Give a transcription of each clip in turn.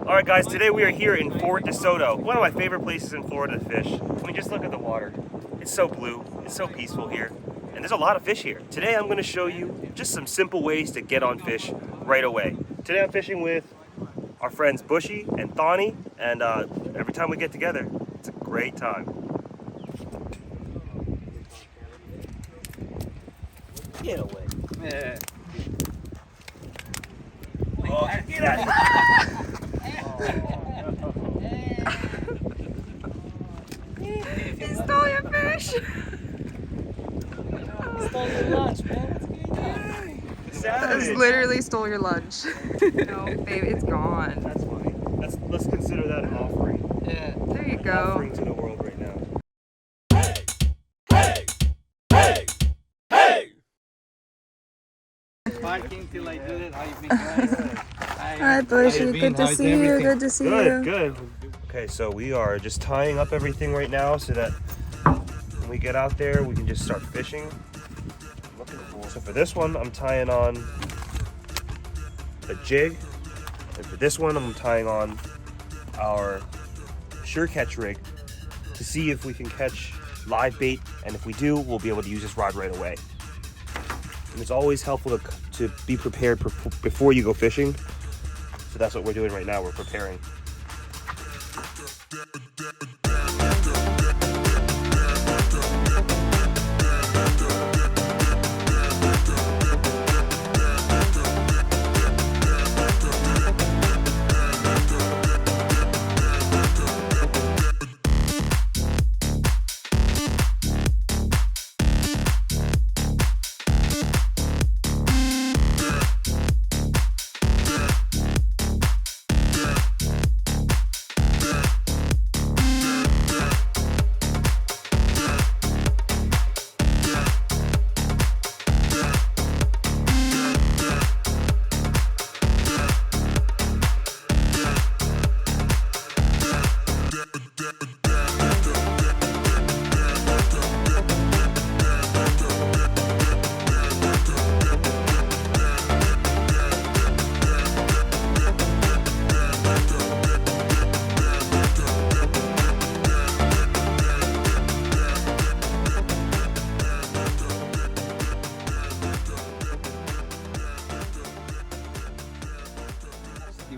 Alright guys, today we are here in Fort DeSoto, one of my favorite places in Florida to fish. I mean, just look at the water. It's so blue, it's so peaceful here, and there's a lot of fish here. Today I'm going to show you just some simple ways to get on fish right away. Today I'm fishing with our friends Bushy and Thawny, and every time we get together, it's a great time. Get away. Yeah. Oh, get out of here. He stole your fish. He stole your lunch, man. What's going on? He literally stole your lunch. No, babe, it's gone. That's funny. Let's consider that an offering. Yeah. There you An go. offering to the world right now. Parking till I do it. How you been, guys? Hi, Bushy. Good to see you. Good to see you. Good. Okay, so we are just tying up everything right now so that when we get out there, we can just start fishing. So for this one, I'm tying on a jig, and for this one, I'm tying on our sure catch rig to see if we can catch live bait, and if we do, we'll be able to use this rod right away. And it's always helpful to be prepared before you go fishing. So that's what we're doing right now. We're preparing.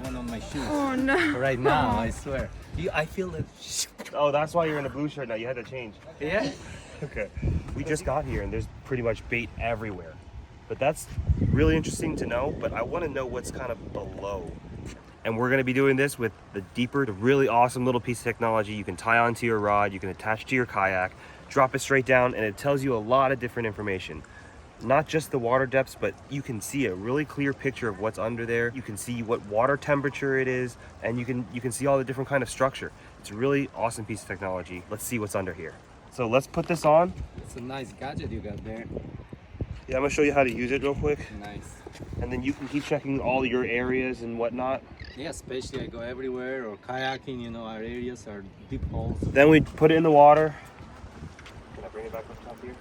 On my shoes. Oh no. Right now, I swear. I feel it. Oh, that's why you're in a blue shirt now. You had to change. Yeah. Okay. We just got here and there's pretty much bait everywhere. But that's really interesting to know, but I want to know what's kind of below. And we're going to be doing this with the deeper, the really awesome little piece of technology you can tie onto your rod, you can attach to your kayak, drop it straight down, and it tells you a lot of different information. Not just the water depths, but you can see a really clear picture of what's under there. You can see what water temperature it is, and you can see all the different kind of structure. It's a really awesome piece of technology. Let's see what's under here. So let's put this on. It's a nice gadget you got there. Yeah, I'm gonna show you how to use it real quick. Nice. And then you can keep checking all your areas and whatnot. Yeah, especially I go everywhere or kayaking, you know, our areas are deep holes. Then we put it in the water. Can I bring it back up top here?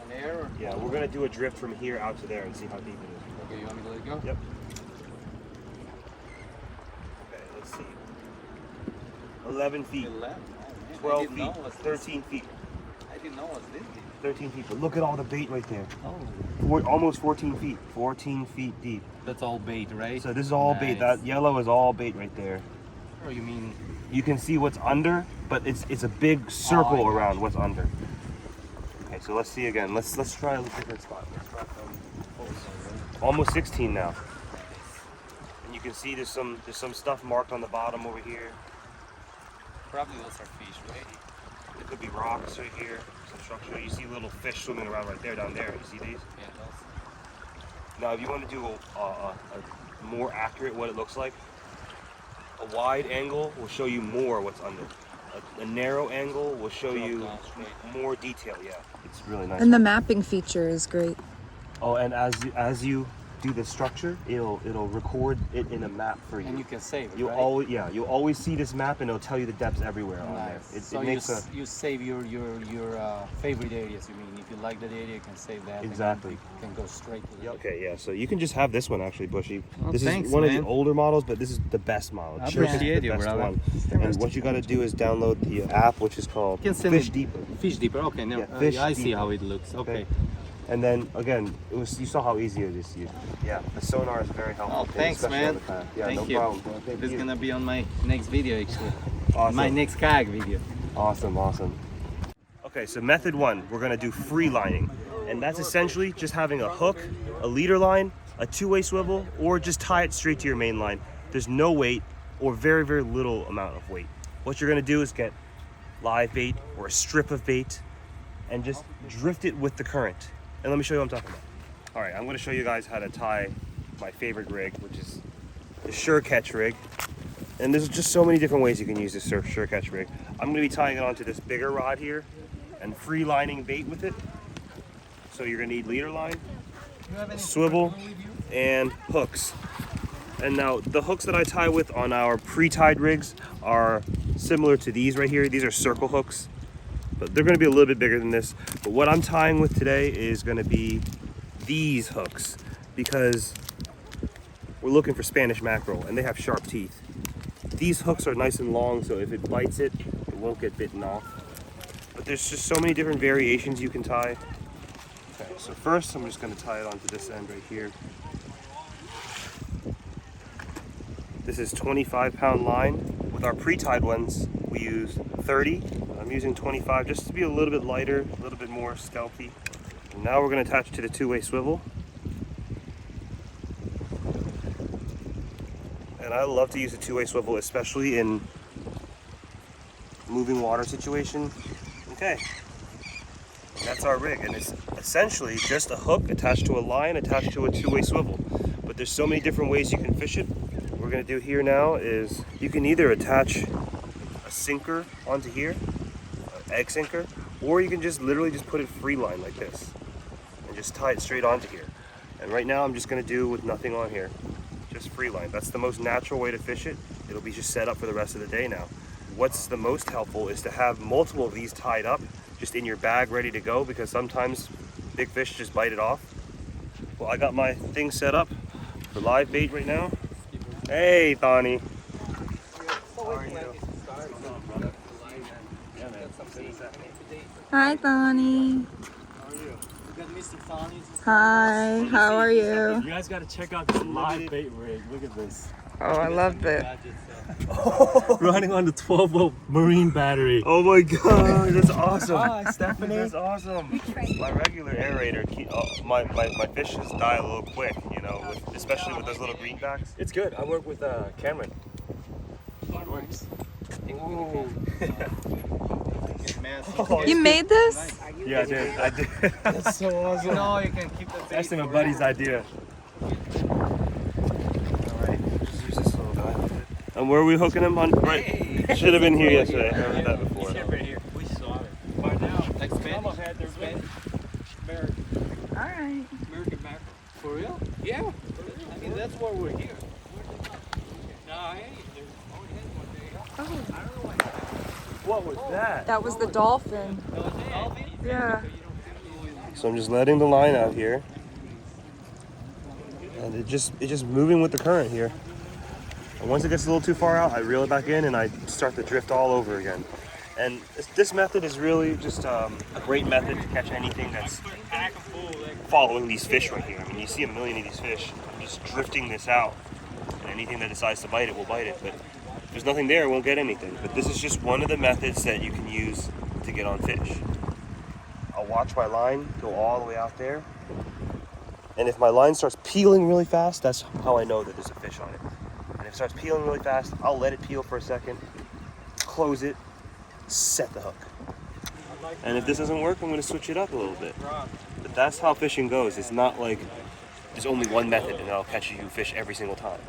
On air or? Yeah, we're gonna do a drift from here out to there and see how deep it is. Okay, you want me to let it go? Yep. Okay, let's see. 11 feet, 11. 12 feet, 13 feet, I didn't know it was this deep. 13 feet. But look at all the bait right there. Oh. Almost 14 feet. 14 feet deep. That's all bait, right? So this is all bait. That yellow is all bait right there. Oh, you mean? You can see what's under, but it's a big circle around what's under. Okay, so let's see again. Let's try a different spot. Let's try almost 16 now. And you can see there's some stuff marked on the bottom over here. Probably those are fish, right? It could be rocks right here, some structure. You see little fish swimming around right there, down there. You see these? Yeah, those. Now, if you want to do a more accurate what it looks like, a wide angle will show you more what's under. A narrow angle will show you more detail. Yeah, it's really nice. And the mapping feature is great. Oh, and as you do the structure, it'll record it in a map for you. And you can save it, You'll right? always you'll always see this map, and it'll tell you the depths everywhere on there. Nice. It makes you save your favorite areas. You mean if you like that area, you can save that. Exactly. And you can go straight to that. Okay, yeah. So you can just have this one actually, Bushy. Oh, this thanks, is one of man. the older models, but this is the best model. I Sure, it's appreciate the you, best brother. one. And what you got to do is download the app, which is called You can send Fish me- Deeper. Fish deeper. Okay, no, Yeah, Fish I see Deeper. how it looks. Okay. And then again, you saw how easy it is to use. Yeah, the sonar is very helpful. Oh, thanks, especially on man. the kayak. Yeah, Thank no you. problem. Well, thank This is you. gonna be on my next video actually. Awesome. My next kayak video. Awesome, awesome. Okay, so method one, we're gonna do free lining. And that's essentially just having a hook, a leader line, a two-way swivel, or just tie it straight to your main line. There's no weight or very, very little amount of weight. What you're gonna do is get live bait or a strip of bait and just drift it with the current. And let me show you what I'm talking about. All right, I'm gonna show you guys how to tie my favorite rig, which is the Sure Catch rig. And there's just so many different ways you can use this Sure Catch rig. I'm gonna be tying it onto this bigger rod here and free lining bait with it. So you're gonna need leader line, a swivel, and hooks. And now the hooks that I tie with on our pre-tied rigs are similar to these right here. These are circle hooks, but they're gonna be a little bit bigger than this. But what I'm tying with today is gonna be these hooks because we're looking for Spanish mackerel and they have sharp teeth. These hooks are nice and long, so if it bites it, it won't get bitten off. But there's just so many different variations you can tie. Okay, so first I'm just gonna tie it onto this end right here. This is 25-pound line. With our pre-tied ones, we use 30. I'm using 25 just to be a little bit lighter, a little bit more stealthy. And now we're gonna attach it to the two-way swivel. And I love to use a two-way swivel, especially in moving water situation. Okay, that's our rig, and it's essentially just a hook attached to a line attached to a two-way swivel. But there's so many different ways you can fish it. What we're gonna do here now is you can either attach a sinker onto here, an egg sinker, or you can just literally just put it free line like this and just tie it straight onto here. And right now I'm just gonna do with nothing on here, just free line. That's the most natural way to fish it. It'll be just set up for the rest of the day now. What's the most helpful is to have multiple of these tied up just in your bag ready to go, because sometimes big fish just bite it off. Well, I got my thing set up for live bait right now. Hey, Thani. How are you? Hi, Bonnie. Hi, how are you? You guys gotta check out this live bait rig. Look at this. Oh, I love it. Running on the 12-volt marine battery. Oh my god, that's awesome. Hi, Stephanie. That's awesome. My regular aerator, my fishes die a little quick, you know, especially with those little greenbacks. It's good. I work with Cameron. It works. You made this? Yeah, I did. That's so awesome. You know, you can keep the bait. That's my buddy's idea. Alright, just use this little guy. And where are we hooking him on? Right. Should have been here yesterday. I heard that before. We saw it. Right now. Like Spanish. All right. American mackerel. For real? Yeah. I mean, that's why we're here. No, I ain't. There's always one day. I don't know what. What was that? That was the dolphin. Dolphin? Yeah. So I'm just letting the line out here. And it's just moving with the current here. And once it gets a little too far out, I reel it back in and I start to drift all over again. And this method is really just a great method to catch anything that's following these fish right here. I mean, you see a million of these fish. I'm just drifting this out. And anything that decides to bite it will bite it. But if there's nothing there, it won't get anything. But this is just one of the methods that you can use to get on fish. I'll watch my line go all the way out there. And if my line starts peeling really fast, that's how I know that there's a fish on it. And if it starts peeling really fast, I'll let it peel for a second, close it, set the hook. And if this doesn't work, I'm going to switch it up a little bit. But that's how fishing goes. It's not like there's only one method and I'll catch you fish every single time.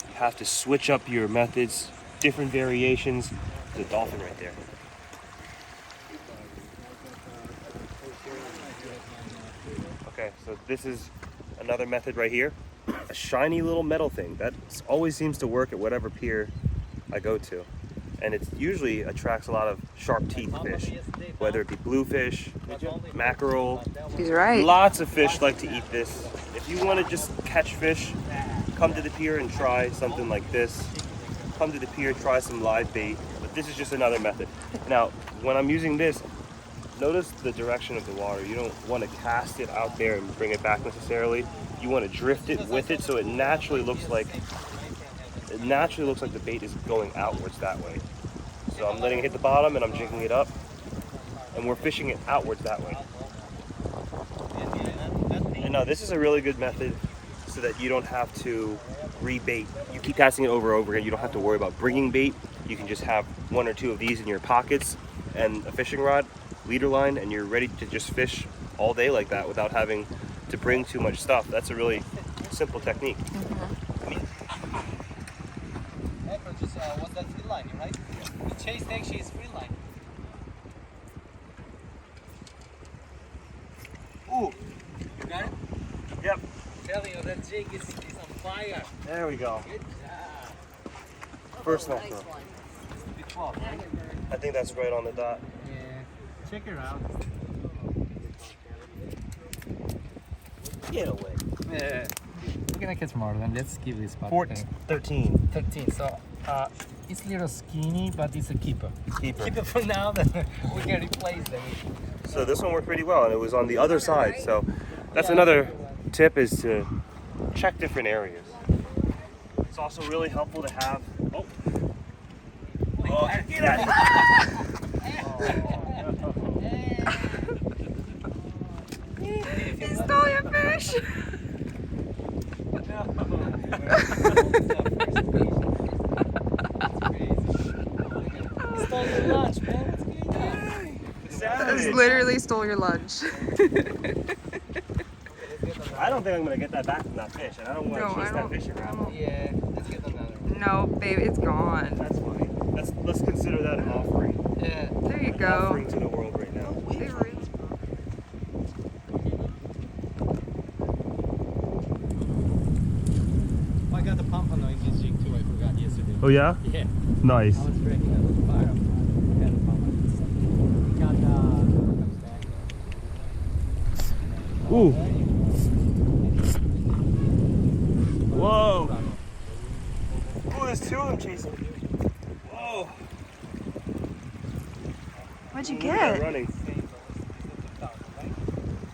You have to switch up your methods, different variations. There's a dolphin right there. Okay, so this is another method right here. A shiny little metal thing. That always seems to work at whatever pier I go to. And it usually attracts a lot of sharp teeth fish, whether it be bluefish, mackerel. He's right. Lots of fish like to eat this. If you want to just catch fish, come to the pier and try something like this. Come to the pier, try some live bait. But this is just another method. Now, when I'm using this, notice the direction of the water. You don't want to cast it out there and bring it back necessarily. You want to drift it with it so it naturally looks like the bait is going outwards that way. So I'm letting it hit the bottom and I'm jigging it up, and we're fishing it outwards that way. And now this is a really good method so that you don't have to rebait. You keep casting it over and over again. You don't have to worry about bringing bait. You can just have one or two of these in your pockets and a fishing rod, leader line, and you're ready to just fish all day like that without having to bring too much stuff. That's a really simple technique. What's that free line, right? The chase actually is free line. Ooh, You got it? yep, I'm telling you, that jig is on fire. there we go. Good job. First one throw. Big 12, right? I think that's right on the dot. Yeah. Check her out. Get away. Yeah. We're gonna catch more than. Let's give this spot. 13. 13. So it's a little skinny, but it's a keeper. Keeper. Keep it for now, then we can replace them. So this one worked pretty well, and it was on the other side. So that's another tip, is to check different areas. It's also really helpful to have. Oh, get out of here! He stole your fish. Stole your lunch, man. What's going on? Just literally stole your lunch. I don't think I'm gonna get that back from that fish, and I don't want to No, chase I that don't- fish around. Yeah, let's get another one. No, babe, it's gone. That's fine. Let's consider that an offering. Yeah. There you An go. offering to the world right now. They really- Oh, I got the pump on this jig too. I forgot yesterday. Oh yeah? Yeah. Nice. I was breaking up the fire. Got the pump on this. Got the. Ooh. There you Whoa. Oh, there's two of them chasing. Whoa. What'd you Look at that get? running.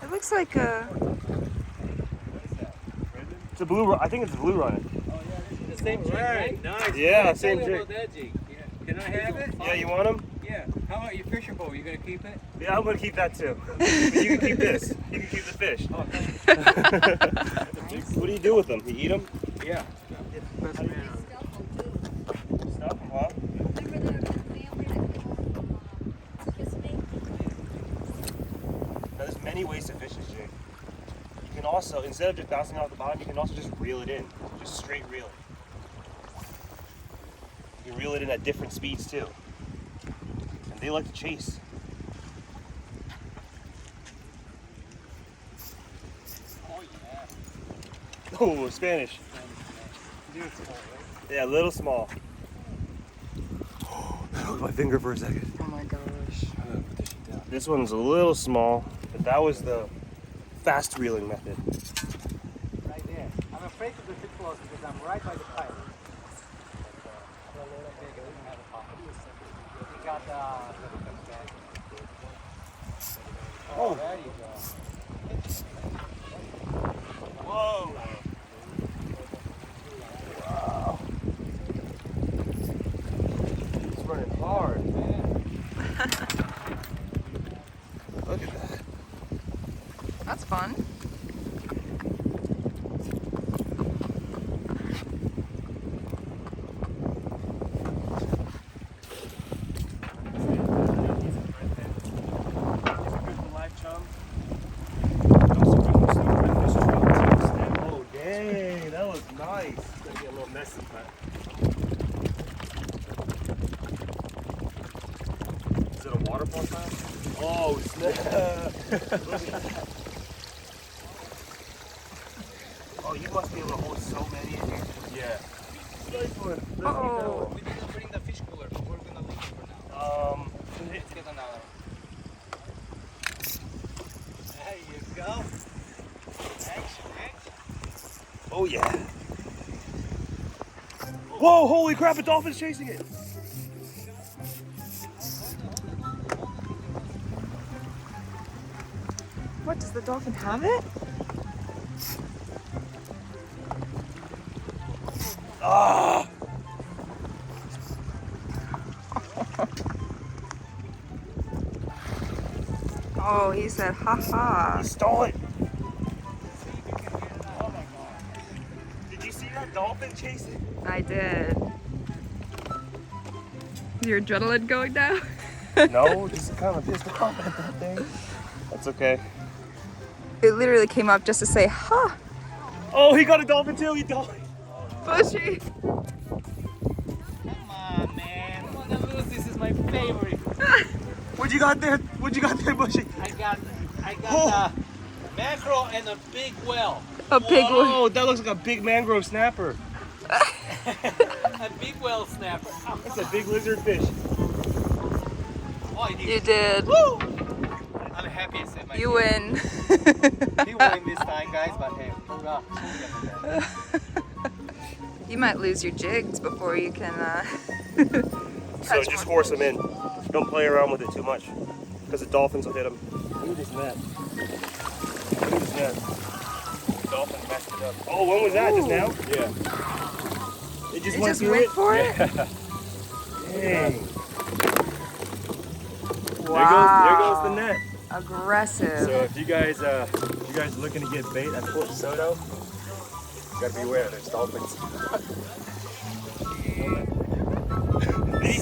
It looks like a. It's a blue. I think it's a blue running. The same jig, right? Nice. Yeah, Tell same me jig. about that jig. Yeah. Can I have it? Yeah, you want them? Yeah. How about your fishing pole? You gonna keep it? Yeah, I'm gonna keep that too. But you can keep this. You can keep the fish. What do you do with them? You eat them? Yeah. Stuff them, huh? Now, there's many ways to fish this jig. You can also, instead of just bouncing off the bottom, you can also just reel it in. Just straight reel it. You can reel it in at different speeds too. And they like to chase. Oh yeah. Oh, Spanish. Yeah, a little small. That hooked my finger for a second. Oh my gosh. This one's a little small, but that was the fast reeling method. Right there. I'm afraid to go too close because I'm right by the pipe. You got Oh. there you go. Whoa. Wow. It's running hard. Look at that. That's fun. Oh, dang, that was nice. Gonna get a little messy, but. Is it a waterfall time? Oh, snap. Look at that. you must be able to hold so many in here. Yeah. Nice one. Oh. We didn't bring the fish cooler, but we're gonna leave it for now. Let's get another one. There you go. Action, action. Oh yeah. Whoa, holy crap, a dolphin's chasing it. What, does the dolphin have it? Ah! Oh, he said, ha ha. He stole it. Oh my god. Did you see that dolphin chasing? I did. Is your adrenaline going down? No, just kind of pissed off at that thing. That's okay. It literally came up just to say, ha, Oh, he got a dolphin too. He died. bushy. Come on, man. I wanna lose. This is my favorite. What you got there? What you got there, Bushy? I got a mackerel and a big whale. A big one. Oh, that looks like a big mangrove snapper. A big whale snapper. Oh, That's a big lizard fish. oh, I did. You did. Woo! I'm happy I said my You win. He won this time, guys, but hey, hurrah. You might lose your jigs before you can So just horse them in. Don't play around with it too much, because the dolphins will hit them. Look at this net. Look at this net. The dolphin messed it up. Oh, when was that? Just now? Yeah. It just You went just through went it? for it? Dang. Wow. There goes the net. Aggressive. So if you guys are looking to get bait at Port Soto, you gotta beware. There's dolphins.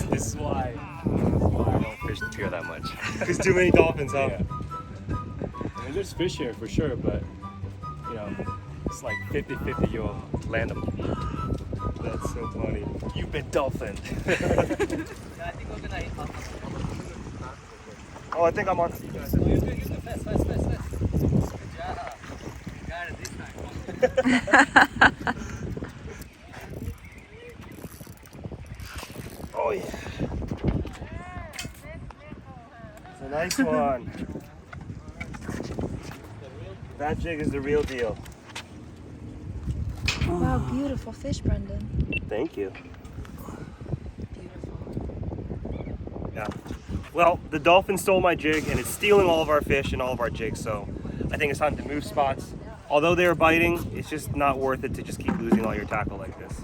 This is why I don't fish the pier that much. There's too many dolphins, huh? Yeah. I mean, there's fish here for sure, but you know, it's like 50-50 you'll land them. That's so funny. You've been dolphined. I think we're gonna hit up. Oh, I think I'm on. You go fast. Good job. You got it this time. Oh yeah. It's a nice one. That jig is the real deal. Wow, beautiful fish, Brendon. Thank you. Beautiful. Yeah. Well, the dolphin stole my jig and it's stealing all of our fish and all of our jigs, so I think it's time to move spots. Although they are biting, it's just not worth it to just keep losing all your tackle like this.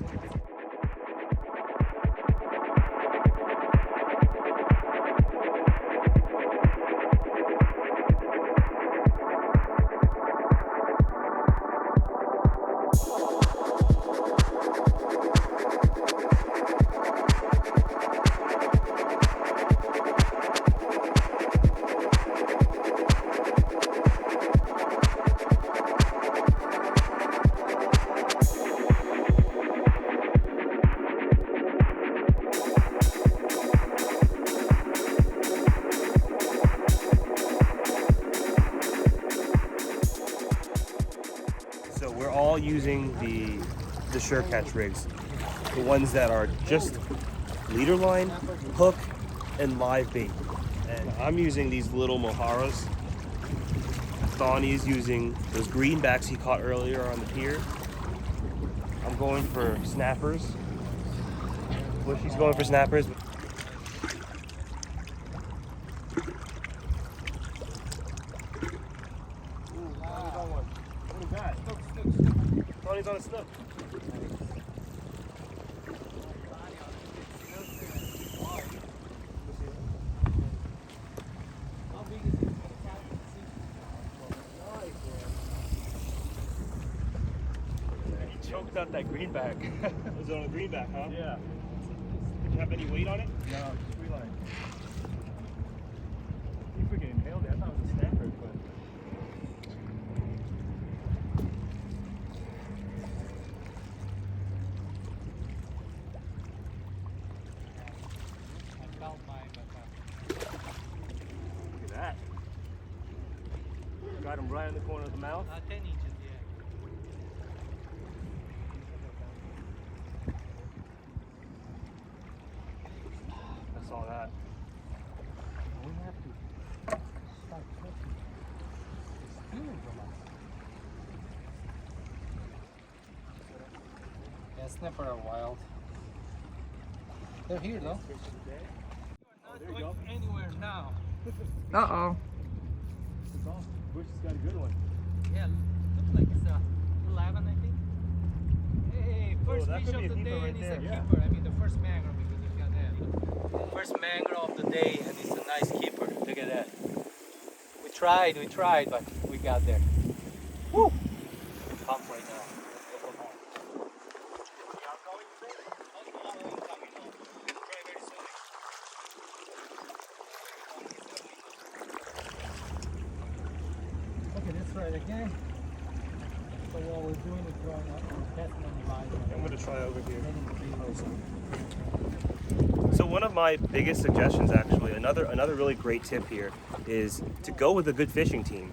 So we're all using the sure catch rigs, the ones that are just leader line, hook, and live bait. And I'm using these little moharas. Donnie's using those greenbacks he caught earlier on the pier. I'm going for snappers. Bushy's going for snappers. Donnie's on a snook. He choked out that greenback. Was it on a greenback, huh? Yeah. Did you have any weight on it? No, just free line. He freaking inhaled it. I thought it was a snapper, but. Look at that. Got him right in the corner of the mouth. 10 inches, yeah. saw that. We have to start catching. It's stealing from us. Yeah, snapper are wild. They're here though. There you go. Anywhere now. Uh-oh. It's off. Bush has got a good one. Yeah, looks like it's 11, I think. Hey, first that fish could be of a the keeper day, right and it's there. a Yeah. keeper. I mean, the first mangrove because you got that. First mangrove of the day, and it's a nice keeper. Look at that. We tried, but we got there. Woo! Pump right now. Okay, let's try it again. So what we're doing is drawing up and testing on the line. I'm gonna try over here. Letting the bait So one of my biggest suggestions, actually, another really great tip here is to go with a good fishing team.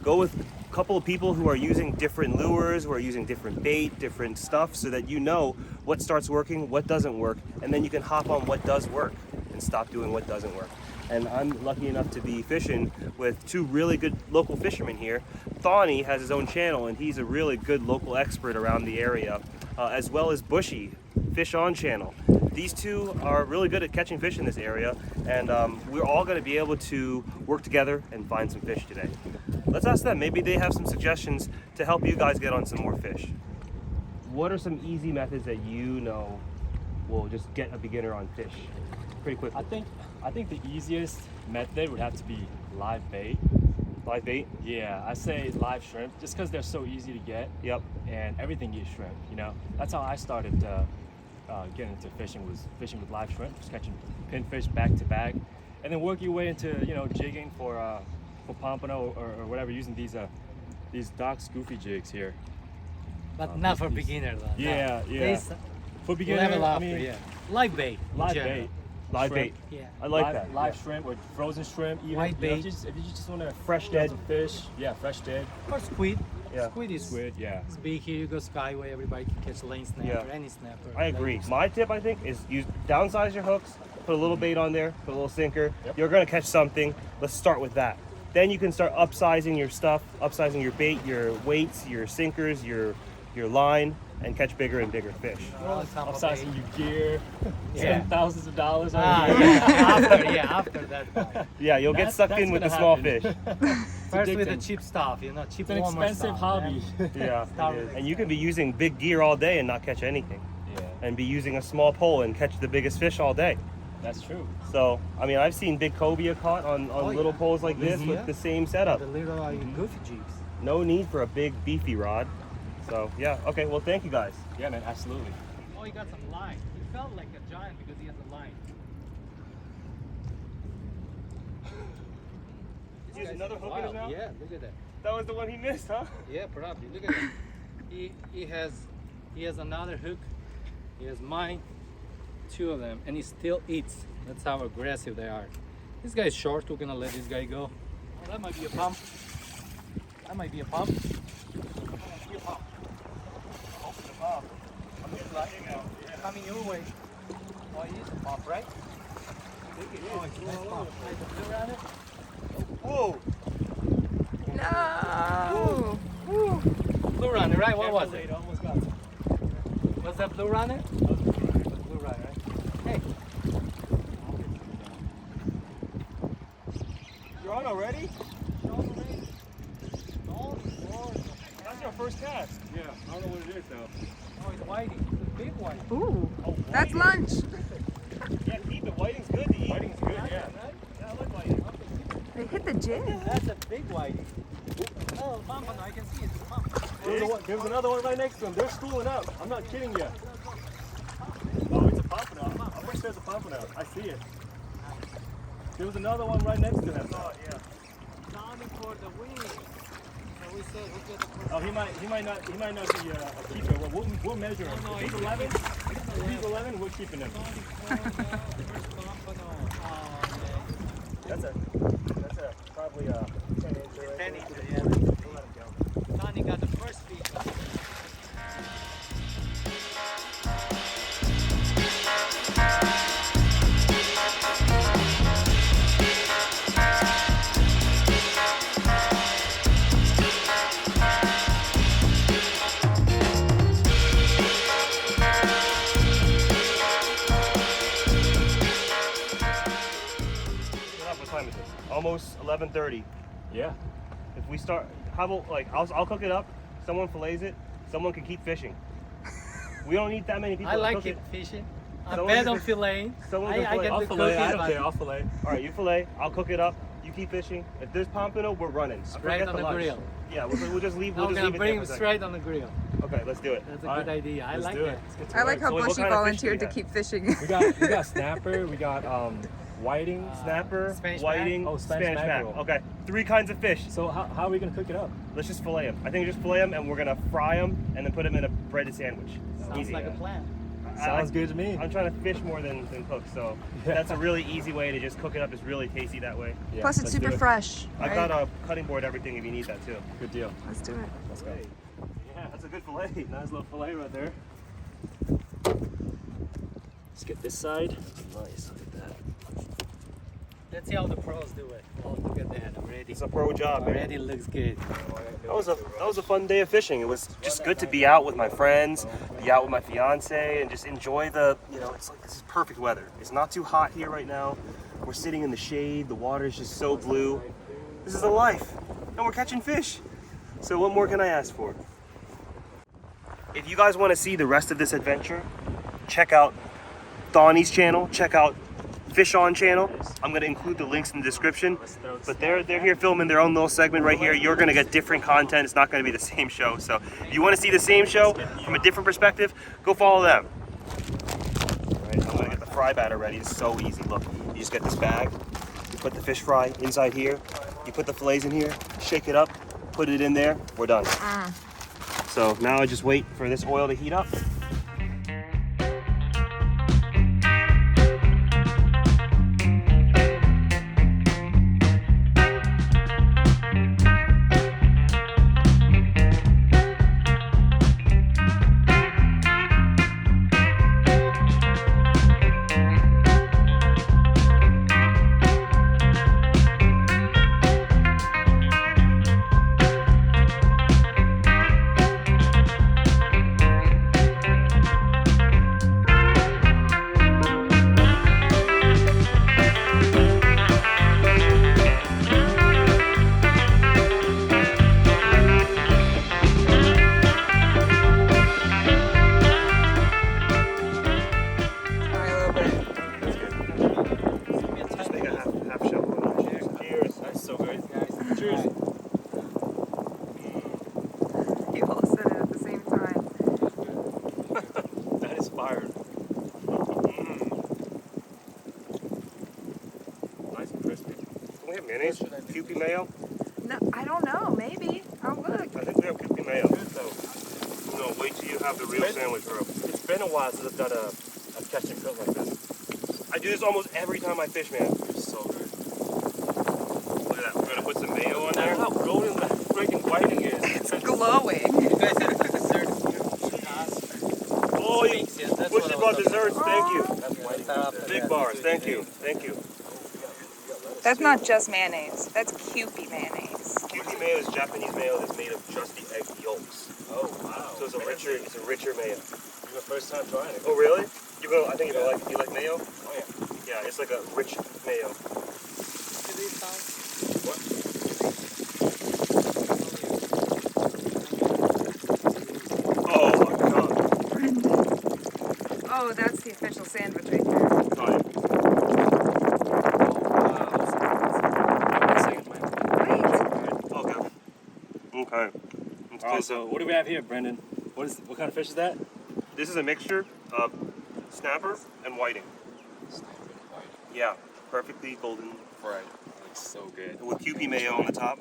Go with a couple of people who are using different lures, who are using different bait, different stuff, so that you know what starts working, what doesn't work, and then you can hop on what does work and stop doing what doesn't work. And I'm lucky enough to be fishing with two really good local fishermen here. Thawny has his own channel, and he's a really good local expert around the area, as well as Bushy, Fish On channel. These two are really good at catching fish in this area, and we're all going to be able to work together and find some fish today. Let's ask them. Maybe they have some suggestions to help you guys get on some more fish. What are some easy methods that you know will just get a beginner on fish pretty quickly? I think the easiest method would have to be live bait. Live bait? Yeah, I say live shrimp, just because they're so easy to get. Yep. And everything is shrimp. You know, that's how I started getting into fishing, was fishing with live shrimp, just catching pinfish back to back, and then work your way into jigging for pompano or whatever, using these Doc's goofy jigs here. But not for these- beginner though. Yeah, No. yeah. There's For beginner, level I after, mean, yeah. Live bait. in live general. bait. Live Shrimp. bait. Yeah. I like live, that. live yeah. shrimp or frozen shrimp. Even, White you know, bait. if you just want to Fresh dead. fish, yeah, fresh dead. Or squid. Yeah. Squid is Squid, yeah. It's big. Here you go skyway. Everybody can catch lane snapper, Yeah. any snapper. I agree. Lane My tip, I think, is you downsize your hooks, put a little bait on there, put a little sinker. Yep. You're gonna catch something. Let's start with that. Then you can start upsizing your stuff, upsizing your bait, your weights, your sinkers, your line, and catch bigger and bigger fish. Roll the top of Upsizing bait. your gear, Yeah. spend thousands of dollars on Ah, gear. yeah, after that. Part. Yeah, you'll get That's- sucked that's in with the gonna small happen. fish. First with the addicting. cheap stuff, cheap It's an Walmart expensive stuff, hobby. Yeah, Start it is. with And you can be using big gear all day and not catch anything, Yeah, and be using a small pole and catch the biggest fish all day. that's true. So, I mean, I've seen big cobia caught on Oh, little yeah. poles like this Mhm. with the same setup. The little goofy jigs. No need for a big beefy rod. So, yeah, okay, well, thank you guys. Yeah, man, absolutely. Oh, he got some line. He felt like a giant because he has a line. He has another hook in his mouth? Yeah, look at that. That was the one he missed, huh? Yeah, probably. Look at that. He has another hook. He has mine, two of them, and he still eats. That's how aggressive they are. This guy is short. We're gonna let this guy go. Oh, that might be a pump. That might be a pump. Open the pop. I'm getting that thing out. Yeah. Coming your way. Oh, he is a pump, right? Oh, it's a nice pump. Blue around it? Whoa! No. Blue runner, right? What was Careful, it? Nate, almost got it. Was that blue runner? That was good. It was blue runner, right? Hey. You're on already? Oh, Lord. That's your first cast. Yeah, I don't know what it is though. Oh, it's whiting. It's a big whiting. Ooh. Oh, That's whiting. lunch. Yeah, keep it. Whiting's good to eat. Whiting's good, yeah. Right? Yeah, I like whiting. They hit the jig. That's a big whiting. Oh, pump, I can see it. It's a pump. There's another one right next to him. They're schooling up. I'm not kidding you. Oh, it's a pompano. I wish there's a pompano. I see it. There was another one right next to him. Oh, yeah. Sounding for the wing. So we said we'll get the first. Oh, he might not be a keeper. Well, we'll measure him. No, If he's he's- 11, if he's 11, we're keeping him. First pompano. Oh, That's probably a 10 inch. man. 10 inches, yeah. We'll let him go. Sonny got the first fish. almost 11:30. Yeah. If we start, how about like I'll cook it up. Someone fillets it. Someone can keep fishing. We don't need that many people. I to like cook it fishing. I Someone bet can- on fillet. someone I can fillet. get I'll the fillet. I cookies, don't care. I'll fillet. All right, you fillet. I'll cook it up. You keep fishing. If there's pompano, we're running. Straight Forget on the lunch. grill. Yeah, we'll just leave. I'm We'll just gonna leave it bring there them for a straight on the grill. second. Okay, let's do it. That's a All good right, idea. I let's like do that. it. Let's get to I work. like how So wait, what Bushy kind of fish do volunteered we to have? keep fishing. We got snapper. We got whiting. Snapper, Spanish whiting, mackerel. Oh, Spanish mackerel. Okay, 3 kinds of fish. So how are we gonna cook it up? Let's just fillet them. I think just fillet them, and we're gonna fry them, and then put them in a breaded sandwich. Sounds Easy. like a plan. Sounds good to me. I'm trying to fish more than cook, so Yeah. that's a really easy way to just cook it up. It's really tasty that way. Yeah, Plus, it's let's super do it. fresh. I've right? got a cutting board, everything if you need that too. Good deal. Let's do it. Let's go. Yeah, that's a good fillet. Nice little fillet right there. Let's get this side. Nice. Look at that. Let's see how the pros do it. Oh, look at that already. It's a pro job, man. Already looks good. That was a fun day of fishing. It was just good to be out with my friends, be out with my fiance, and just enjoy the. It's like this is perfect weather. It's not too hot here right now. We're sitting in the shade. The water is just so blue. This is a life, and we're catching fish. So what more can I ask for? If you guys want to see the rest of this adventure, check out Donnie's channel. Check out Fish On channel. I'm gonna include the links in the description. But they're here filming their own little segment right here. You're gonna get different content. It's not gonna be the same show. So if you want to see the same show from a different perspective, go follow them. All right, I'm gonna get the fry batter ready. It's so easy. Look, you just get this bag. You put the fish fry inside here. You put the fillets in here. Shake it up. Put it in there. We're done. So now I just wait for this oil to heat up. Try a little bit. That's good. Just make a half shovel. Cheers. That's so good. Cheers. You all said it at the same time. That is fire. Nice and crispy. Do we have mayonnaise? Kewpie mayo? No, I don't know. Maybe. I'll look. I think we have Kewpie mayo. So, no, wait till you have the real sandwich, bro. It's been a while since I've done a catch and cook like this. I do this almost every time I fish, man. It's so good. Look at that. We're gonna put some mayo on Look there. how golden the freaking whiting is. It's glowing. Oh, you pushed it about desserts. Thank you. That's whiting. Big bars. Thank you. Thank you. That's not just mayonnaise. That's Kewpie mayonnaise. Kewpie mayo is Japanese mayo that's made of just the egg yolks. Oh wow. So it's a richer mayo. It's my first time trying it. Oh really? I think you like mayo? Oh yeah. Yeah, it's like a rich mayo. What? Oh my god. Oh, that's the official sandwich right there. Fine. Wait. Okay. Okay. It's Alright, good. so what do we have here, Brendon? What kind of fish is that? This is a mixture of snapper and whiting. Yeah, perfectly golden fried. Looks so good. With Kewpie mayo on the top.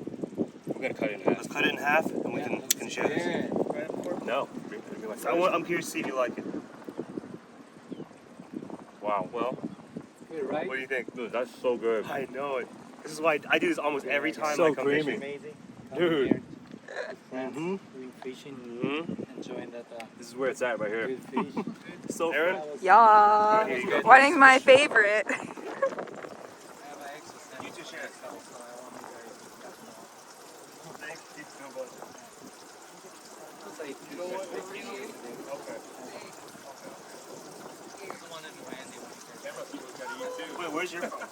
We're gonna cut it in half. Let's cut it in half and we can share this. No. I'm curious to see if you like it. Wow. Well, Good, right? what do you think? Dude, that's so good. I know it. This is why I do this almost every time So I come creamy. fishing. Amazing. Dude. Here, friends, Mhm. doing fishing, Mhm. enjoying that This is where it's at right here. good fish. So Aaron? Yeah. Here you go. Wanting my favorite. You too, share. Thank you so much. Okay. Wait, where's your phone?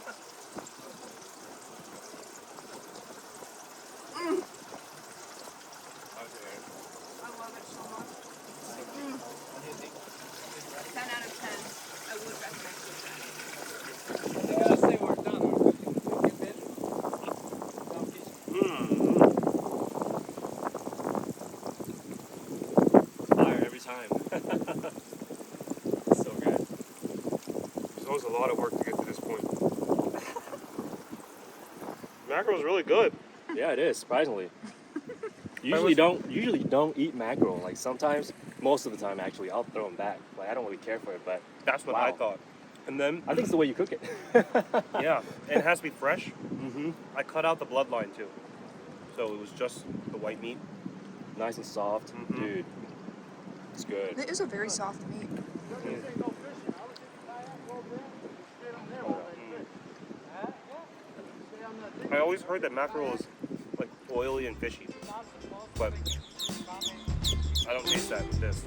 was a lot of work to get to this point. Mackerel's really good. Yeah, it is, surprisingly. Usually don't eat mackerel. Like sometimes, most of the time actually, I'll throw them back. Like I don't really care for it, but That's what I thought. And then, I think it's the way you cook it. yeah, and it has to be fresh. Mm-hmm. I cut out the bloodline too. So it was just the white meat. Nice and soft, dude. It's good. It is a very soft meat. I always heard that mackerel is like oily and fishy, but I don't taste that with this.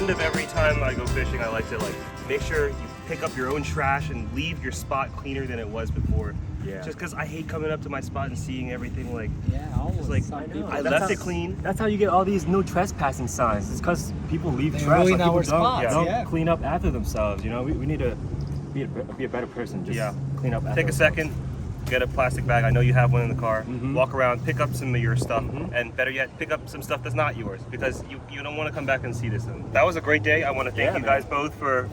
Of every time I go fishing, I like to make sure you pick up your own trash and leave your spot cleaner than it was before. Yeah. Just because I hate coming up to my spot and seeing everything Yeah, always. like Some people. I That's left how- it clean. That's how you get all these no trespassing signs. It's because people leave They trash. ruin Like, people our spots, don't yeah. clean up after themselves. You know, we need to be a better person. Just clean up after Take a ourselves. second, get a plastic bag. I know you have one in the car. Mhm. Walk around, pick up some of your stuff, Mhm. and better yet, pick up some stuff that's not yours because you don't want to come back and see this. And that was a great day. I want to thank Yeah, you man. guys both for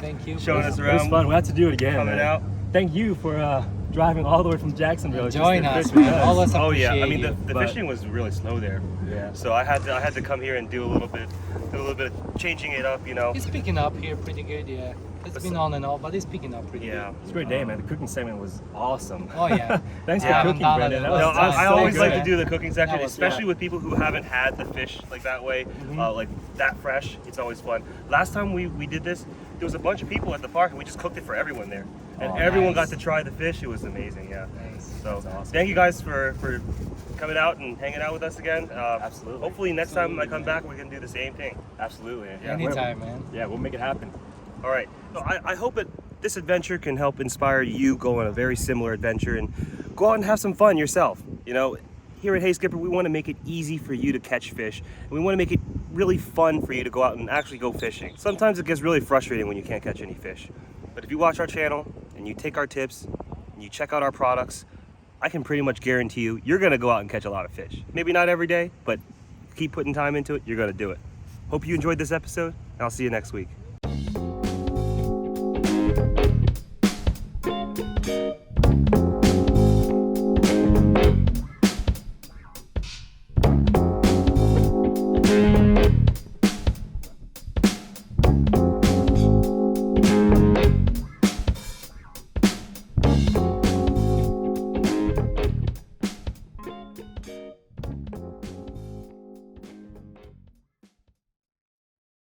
Thank you. showing for us It was around. fun. We had to do it again. Coming man. out. Thank you for driving all the way from Jacksonville. just Join to us, fish man. with us. Always Oh yeah, I appreciate mean you. the but- fishing was really slow there. Yeah. So I had to come here and do a little bit of changing it up, you know. He's picking up here pretty good, yeah. It's been on and off, but he's picking up pretty Yeah. It's a great day, man. The cooking segment was awesome. Oh, yeah. Thanks Yeah, I for haven't cooking, done it Brendon. in That a was No, long time. I so always like good. to do the cooking section, That was- especially with people who haven't had the fish like that way, like that fresh. It's always fun. Last time we did this, there was a bunch of people at the park and we just cooked it for everyone there. And Oh, everyone nice. got to try the fish. It was amazing, yeah. Nice. So That's awesome. thank you guys for coming out and hanging out with us again. Absolutely. Hopefully next time I come back, we can do the same thing. Absolutely. Anytime, man. Yeah, we'll make it happen. All right. So I hope that this adventure can help inspire you go on a very similar adventure and go out and have some fun yourself. You know, here at Hey Skipper, we want to make it easy for you to catch fish. And we want to make it really fun for you to go out and actually go fishing. Sometimes it gets really frustrating when you can't catch any fish. But if you watch our channel and you take our tips and you check out our products, I can pretty much guarantee you, you're going to go out and catch a lot of fish. Maybe not every day, but keep putting time into it, you're going to do it. Hope you enjoyed this episode, and I'll see you next week.